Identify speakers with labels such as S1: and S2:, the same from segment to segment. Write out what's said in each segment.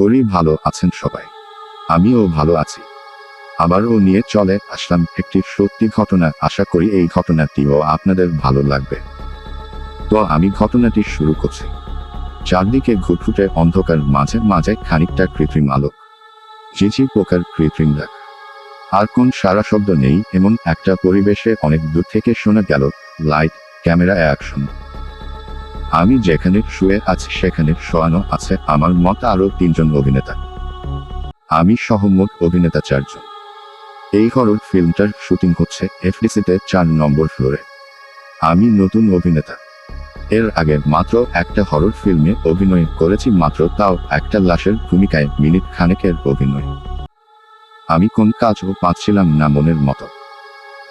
S1: করি ভালো আছেন সবাই। আমিও ভালো আছি। আবারও নিয়ে চলে আসলাম একটি সত্যি ঘটনা। আশা করি এই ঘটনাটিও আপনাদের ভালো লাগবে। তো আমি ঘটনাটি শুরু করছি। চারদিকে ঘুটঘুটে অন্ধকার, মাঝে মাঝে খানিকটা কৃত্রিম আলো, ঝিঝি পোকার কৃত্রিম ডাক। আর কোন সারা শব্দ নেই এমন একটা পরিবেশে অনেক দূর থেকে শোনা গেল লাইট, ক্যামেরা, অ্যাকশন। আমি যেখানে শুয়ে আছি সেখানে শোয়ানো আছে আমার মতো আরও 3জন অভিনেতা। আমি সহ মোট অভিনেতা 4 জন। এই হরর ফিল্মটার শুটিং হচ্ছে এফডিসিতে 4 নম্বর ফ্লোরে। আমি নতুন অভিনেতা। এর আগে মাত্র একটা হরর ফিল্মে অভিনয় করেছি, মাত্র তাও একটা লাশের ভূমিকায় মিনিট খানেকের অভিনয়। আমি কোন কাজও পাচ্ছিলাম না মনের মতো।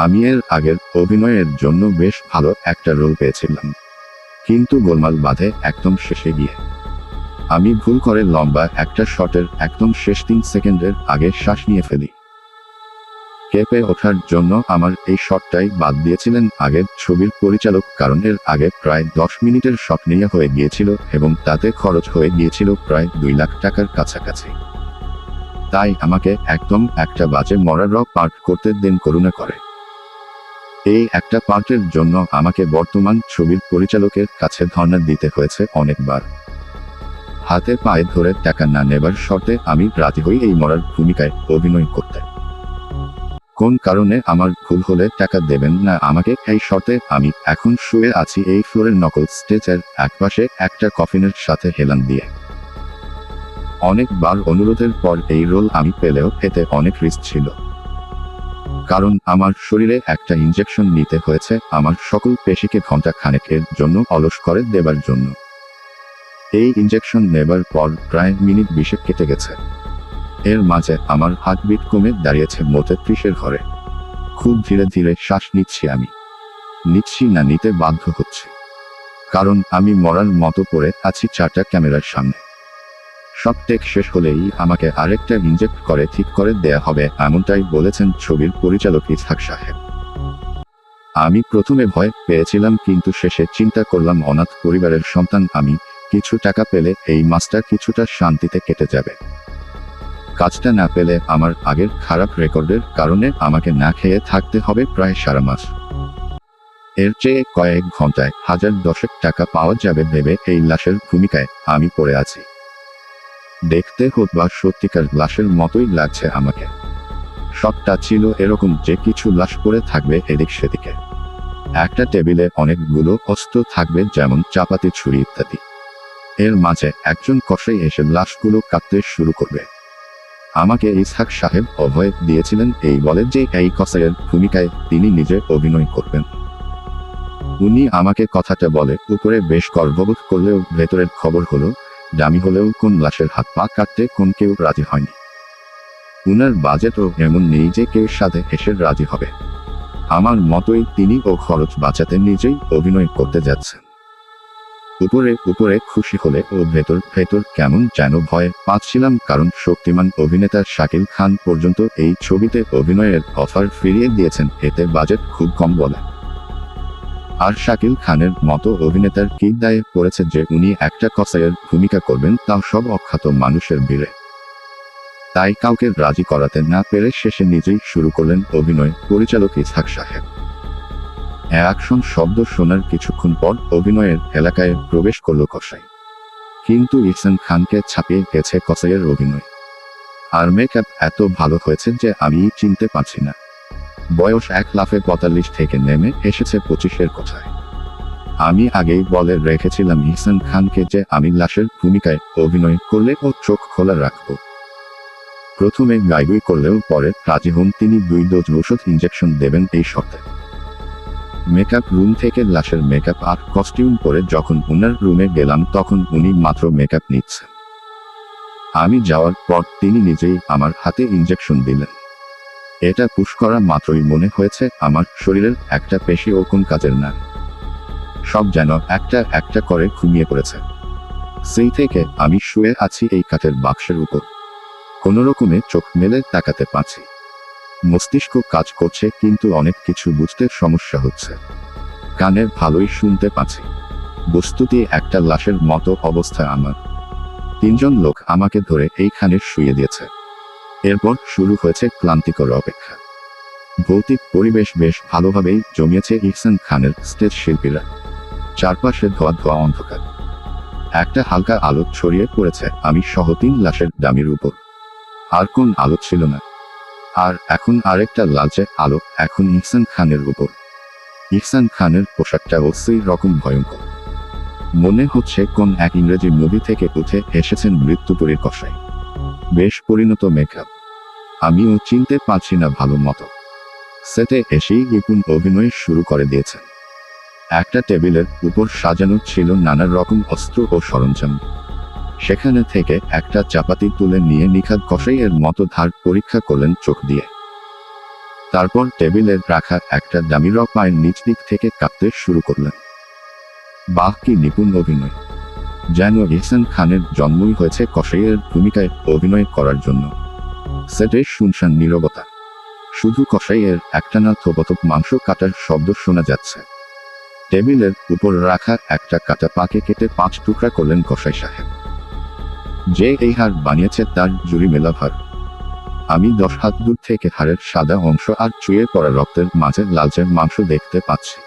S1: আমি এর আগের অভিনয়ের জন্য বেশ ভালো একটা রোল পেয়েছিলাম, কিন্তু গোলমাল বাঁধে একদম শেষে গিয়ে। আমি ভুল করে লম্বা একটা শটের একদম শেষ 3 সেকেন্ডের আগে শ্বাস নিয়ে ফেলি। কেঁপে ওঠার জন্য আমার এই শটটাই বাদ দিয়েছিলেন আগের ছবির পরিচালক, কারণ এর আগে প্রায় 10 মিনিটের শট নেওয়া হয়ে গিয়েছিল এবং তাতে খরচ হয়ে গিয়েছিল প্রায় 2 লাখ টাকার কাছাকাছি। তাই আমাকে একদম একটা বাজে মরার পার্ট করতে দেন করুণা করে। এই একটা পার্টের জন্য আমাকে বর্তমান ছবির পরিচালকের কাছে ধর্ণা দিতে হয়েছে অনেকবার। হাতে পায়ে ধরে টাকা না নেবার শর্তে আমি রাজি হই এই মরার ভূমিকায় অভিনয় করতে। কোন কারণে আমার ভুল হলে টাকা দেবেন না আমাকে এই শর্তে আমি এখন শুয়ে আছি এই ফ্লোরের নকল স্টেজের একপাশে একটা কফিনের সাথে হেলান দিয়ে। অনেকবার অনুরোধের পর এই রোল আমি পেলেও এতে অনেক রিস্ক ছিল, কারণ আমার শরীরে একটা ইনজেকশন নিতে হয়েছে আমার সকল পেশিকে ঘন্টা খানেকের জন্য অলস করে দেবার জন্য। এই ইনজেকশন নেবার পর প্রায় মিনিট 20 কেটে গেছে। এর মাঝে আমার হার্টবিট কমে দাঁড়িয়েছে মোট 30-এর ঘরে। খুব ধীরে ধীরে শ্বাস নিচ্ছি আমি। নিচ্ছি না, নিতে বাধ্য হচ্ছি, কারণ আমি মরার মতো পড়ে আছি 4টা ক্যামেরার সামনে। সব টেক শেষ হলেই আমাকে আরেকটা ইনজেক্ট করে ঠিক করে দেয়া হবে, এমনটাই বলেছেন ছবির পরিচালক ইসহাক সাহেব। আমি প্রথমে ভয় পেয়েছিলাম, কিন্তু শেষে চিন্তা করলাম অনাথ পরিবারের সন্তান আমি, কিছু টাকা পেলে এই মাসটা কিছুটা শান্তিতে কেটে যাবে। কাজটা না পেলে আমার আগের খারাপ রেকর্ডের কারণে আমাকে না খেয়ে থাকতে হবে প্রায় সারা মাস। এর চেয়ে কয়েক ঘন্টায় 1010 টাকা পাওয়া যাবে ভেবে এই লাশের ভূমিকায় আমি পড়ে আছি। দেখতে হোক বা সত্যিকার লাশের মতোই লাগছে আমাকে। শটটা ছিল এরকম যে কিছু লাশ পড়ে থাকবে এদিক সেদিকে। একটা টেবিলে অনেকগুলো অস্ত্র থাকবে, যেমন চাপাতি, ছুরি ইত্যাদি। এর মাঝে একজন কসাই এসে লাশগুলো কাটতে শুরু করবে। আমাকে ইসহাক সাহেব অভয় দিয়েছিলেন এই বলে যে এই কসাইয়ের ভূমিকায় তিনি নিজে অভিনয় করবেন। উনি আমাকে কথাটা বলে উপরে বেশ গর্ববোধ করলেও ভেতরের খবর হলো দামি হলেও কোন লাশের হাত পা কাটতে কোন কেউ রাজি হয়নি। উনার বাজেটও এমন নেই যে কেউ সাথে এসে রাজি হবে। আমার মতোই তিনি ও খরচ বাঁচাতে নিজেই অভিনয় করতে যাচ্ছেন। উপরে উপরে খুশি হলে ও ভেতর ভেতর কেমন যেন ভয় পাচ্ছিলাম, কারণ শক্তিমান অভিনেতা শাকিল খান পর্যন্ত এই ছবিতে অভিনয়ের অফার ফিরিয়ে দিয়েছেন, এতে বাজেট খুব কম বলে। আর শাকিল খানের মতো অভিনেতার কি দায়ে পড়েছে যে উনি একটা কসাইয়ের ভূমিকা করবেন, তাও সব অখ্যাত মানুষের ভিড়ে। তাই কাউকে রাজি করাতে না পেরে শেষে নিজেই শুরু করলেন অভিনয় পরিচালক ইসহাক সাহেব। অ্যাকশন শব্দ শোনার কিছুক্ষণ পর অভিনয়ের এলাকায় প্রবেশ করল কসাই, কিন্তু ইহসান খানকে ছাপিয়ে গেছে কসাইয়ের অভিনয়। আর মেকআপ এত ভালো হয়েছে যে আমি চিনতে পারছি না। বয়স 1 লাফে 45 থেকে নেমে এসেছে 25-এর কোঠায়। আমি আগেই বলে রেখেছিলাম ইহসান খানকে যে আমি লাশের ভূমিকায় অভিনয় করলে ও চোখ খোলা রাখব। প্রথমে গাইগুই করলেও পরে রাজি হন তিনি 2 ডোজ ঔষধ ইনজেকশন দেবেন এই শর্তে। মেকআপ রুম থেকে লাশের মেকআপ আর কস্টিউম পরে যখন উনার রুমে গেলাম তখন উনি মাত্র মেকআপ নিচ্ছেন। আমি যাওয়ার পর তিনি নিজেই আমার হাতে ইনজেকশন দিলেন। এটা পুশ করা মাত্রই মনে হয়েছে আমার শরীরের একটা পেশি ও কোন কাজের না। সব যেন একটা একটা করে ঘুমিয়ে পড়েছে। সেই থেকে আমি শুয়ে আছি এই কাঠের বাক্সের উপর, কোনোরকমে চোখ মেলে তাকাতে পারছি। মস্তিষ্ক কাজ করছে, কিন্তু অনেক কিছু বুঝতে সমস্যা হচ্ছে। কানে ভালোই শুনতে পাচ্ছি। বস্তুটি একটা লাশের মতো অবস্থা আমার। তিনজন লোক আমাকে ধরে এইখানে শুইয়ে দিয়েছে। এরপর শুরু হয়েছে ক্লান্তিকর অপেক্ষা। ভৌতিক পরিবেশ বেশ ভালোভাবেই জমিয়েছে ইহসান খানের স্টেজ শিল্পীরা। চারপাশে ধোয়া ধোয়া অন্ধকার। একটা হালকা আলো ছড়িয়ে পড়েছে আমি সহ 3 লাশের ডামির উপর। আর কোন আলো ছিল না। আর এখন আরেকটা লালচে আলো এখন ইহসান খানের উপর। ইহসান খানের পোশাকটাও সেই রকম ভয়ঙ্কর। মনে হচ্ছে কোন এক ইংরেজি মুভি থেকে উঠে এসেছেন মৃত্যুপুরীর কসাই। বেশ পরিণত মেকআপ। আমিও চিনতে পারছি না ভালো মতো। সেটে এসেই নিপুণ অভিনয় শুরু করে দিয়েছেন। একটা টেবিলের উপর সাজানো ছিল নানা রকম অস্ত্র ও সরঞ্জাম। সেখানে থেকে একটা চাপাতি তুলে নিয়ে নিখাদ কসাইয়ের মতো ধার পরীক্ষা করলেন চোখ দিয়ে। তারপর টেবিলের রাখা একটা ডামি রক পায়ের নিচ দিক থেকে কাঁপতে শুরু করলেন। বাহ, কি নিপুণ অভিনয়! যেন ইহসান খানের জন্মই হয়েছে কসাইয়ের ভূমিকায় অভিনয় করার জন্য। সেটে শুনশান নীরবতা। শুধু কসাইয়ের একটানা থোপথোপ মাংস কাটার শব্দ শোনা যাচ্ছে। টেবিলের উপর রাখা একটা কাটা পাকে কেটে 5 টুকরা করলেন কসাই সাহেব। যে এই হাড় বানিয়েছে তার জুড়ি মেলা ভার। আমি 10 হাত দূর থেকে হাড়ের সাদা অংশ আর চুইয়ে পড়া রক্তের মাঝে লালচে মাংস দেখতে পাচ্ছি।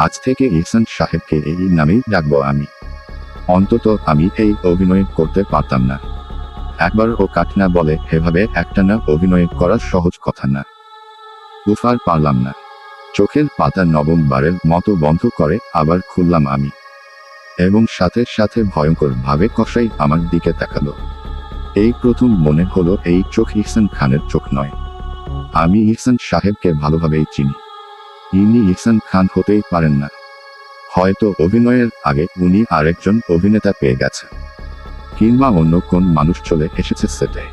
S1: আজ থেকে ইহসান সাহেবকে এই নামেই ডাকবো আমি। অন্তত আমি এই অভিনয় করতে পারতাম না। একবার ও কাট না বলে এভাবে একটানা অভিনয় করা সহজ কথা না। উফার পারলাম না। চোখের পাতা নবমবারের মতো বন্ধ করে আবার খুললাম আমি। এবং সাথে সাথে ভয়ঙ্কর ভাবে কসাই আমার দিকে তাকালো। এই প্রথম মনে হলো এই চোখ ইহসান খানের চোখ নয়। আমি ইহসান সাহেবকে ভালোভাবেই চিনি। ইনি ইহসান খান হতেই পারেন না। হয়তো অভিনয়ের আগে উনি আরেকজন অভিনেতা পেয়ে গেছেন, কিংবা অন্য কোন মানুষ চলে এসেছে সেটে।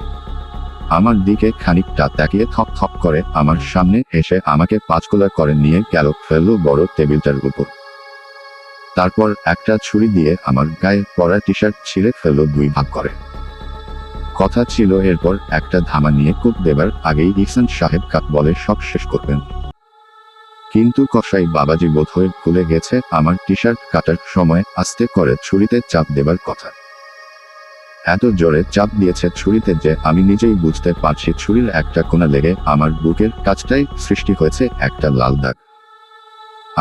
S1: আমার দিকে খানিকটা তাকিয়ে থপ থপ করে আমার সামনে এসে আমাকে 5 কোলা করে নিয়ে গেল ফেললো বড় টেবিলটার উপর। তারপর একটা ছুরি দিয়ে আমার গায়ে পরা টি শার্ট ছিঁড়ে ফেললো 2 ভাগ করে। কথা ছিল এরপর একটা ধামা নিয়ে কোপ দেবার আগেই ইহসান সাহেব কাট বলে সব শেষ করবেন। কিন্তু কসাই বাবাজি বোধহয় ভুলে গেছে আমার টি শার্ট কাটার সময় আস্তে করে ছুরিতে চাপ দেবার কথা। এত জোরে চাপ দিয়েছে ছুরিতে যে আমি নিজেই বুঝতে পারছি ছুরির একটা কোণা লেগে আমার বুকের কাছটায় সৃষ্টি হয়েছে একটা লাল দাগ।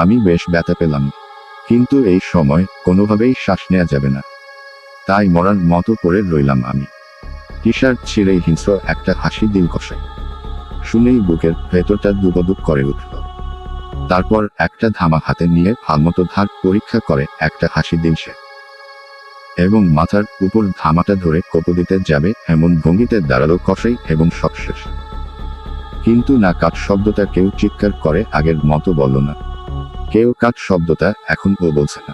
S1: আমি বেশ ব্যথা পেলাম, কিন্তু এই সময় কোনোভাবেই শ্বাস নেওয়া যাবে না। তাই মরার মতো পড়ে রইলাম আমি। টি শার্ট ছিঁড়েই হিংস্র একটা হাসি দিল কসাই। শুনেই বুকের ভেতরটা দুবদুব করে উঠল। তারপর একটা ধামা হাতে নিয়ে ভালমতো ধার পরীক্ষা করে একটা হাসি দিল সে। এবং মাথার উপর ধামাটা ধরে কোপো দিতে যাবে এমন ভঙ্গিতে দাঁড়ালো কসাই এবং সবশেষ। কিন্তু না, কাট শব্দটা কেউ চিৎকার করে আগের মতো বলল না। কেউ কাট শব্দটা এখন ও বলছে না।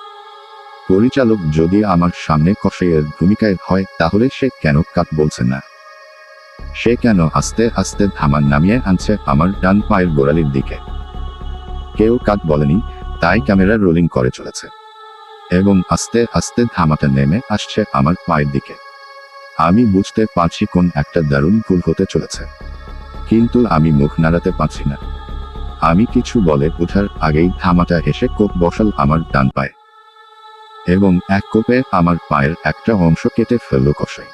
S1: পরিচালক যদি আমার সামনে কসাইয়ের ভূমিকায় হয় তাহলে সে কেন কাট বলছে না? সে কেন আস্তে আস্তে ধামা নামিয়ে আনছে আমার ডান পায়ের গোড়ালির দিকে? কেউ কাট বলেনি, তাই ক্যামেরা রোলিং করে চলেছে। এবং আস্তে আস্তে ধামাটা নেমে আসছে আমার পায়ের দিকে। আমি বুঝতে পারছি কোন একটা দারুণ ভুল হতে চলেছে, কিন্তু আমি মুখ নাড়াতে পারছি না। আমি কিছু বলে ওঠার আগেই ধামাটা এসে কোপ বসাল আমার ডান পায়ে। এবং এক কোপে আমার পায়ের একটা অংশ কেটে ফেলল কসাই।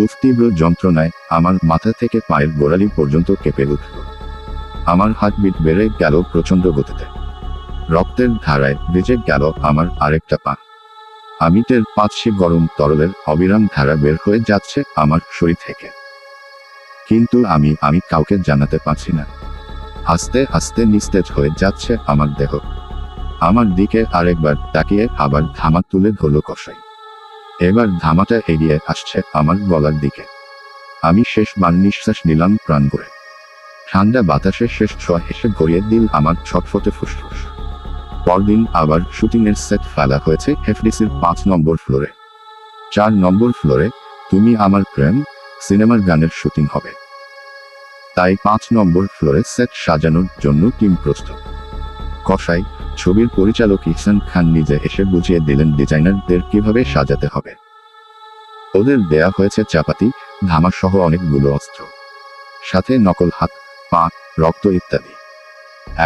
S1: উফ, তীব্র যন্ত্রণায় আমার মাথা থেকে পায়ের গোড়ালি পর্যন্ত কেঁপে উঠল। আমার হার্টবিট বেড়ে গেল প্রচণ্ড গতিতে। রক্তের ধারায় ভিজে গেল আমার আরেকটা পা। আমি টের পাচ্ছি গরম তরলের অবিরাম ধারা বের হয়ে যাচ্ছে আমার শরীর থেকে। কিন্তু আমি কাউকে জানাতে পারছি না। আস্তে আস্তে নিস্তেজ হয়ে যাচ্ছে আমার দেহ। আমার দিকে আরেকবার তাকিয়ে আবার ধামা তুলে ধরল কসাই। এবার ধামাটা এগিয়ে আসছে আমার গলার দিকে। আমি শেষবার নিঃশ্বাস নিলাম প্রাণ ভরে। ঠান্ডা বাতাসে শেষ ছোঁয়া এসে ভরিয়ে দিল আমার ছটফটে ফুসফুস। পরদিন আবার শুটিংয়ের সেট ফেলা হয়েছে এফডিসির 5 নম্বর ফ্লোরে। 4 নম্বর ফ্লোরে তুমি আমার প্রেম সিনেমার গানের শুটিং হবে। তাই 5 নম্বর ফ্লোরে সেট সাজানোর জন্য টিম প্রস্তুত। কসাই, ছবির পরিচালক ইহসান খান নিজে এসে বুঝিয়ে দিলেন ডিজাইনারদের কিভাবে সাজাতে হবে। ওদের দেয়া হয়েছে চাপাতি, ধামা সহ অনেকগুলো অস্ত্র, সাথে নকল হাত, পা, রক্ত ইত্যাদি।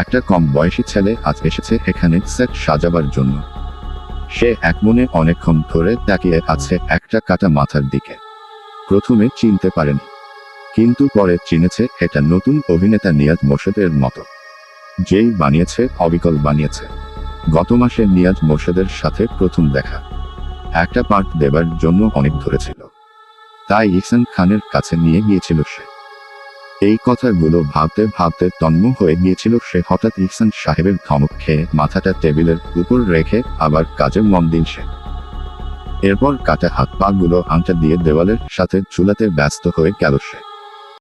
S1: একটা কম বয়সী ছেলে আজ এসেছে এখানে সেট সাজাবার জন্য। সে একমনে অনেকক্ষণ ধরে তাকিয়ে আছে একটা কাটা মাথার দিকে। প্রথমে চিনতে পারেনি, কিন্তু পরে চিনেছে এটা নতুন অভিনেতা নিয়াজ মোর্শেদের মতো। যেই বানিয়েছে অবিকল বানিয়েছে। গত মাসে নিয়াজ মোর্শেদের সাথে প্রথম দেখা। একটা পার্ট দেবার জন্য অনেক ধরেছিল, তাই ইহসান খানের কাছে নিয়ে গিয়েছিল সে। এই কথাগুলো ভাবতে ভাবতে তন্ম হয়ে গিয়েছিল সে। হঠাৎ ইহসান সাহেবের ধমক খেয়ে মাথাটা টেবিলের উপর রেখে আবার কাজে মন দিল সে। এরপর কাটা হাত পা গুলো আংটা দিয়ে দেওয়ালের সাথে ঝুলাতে ব্যস্ত হয়ে গেল সে।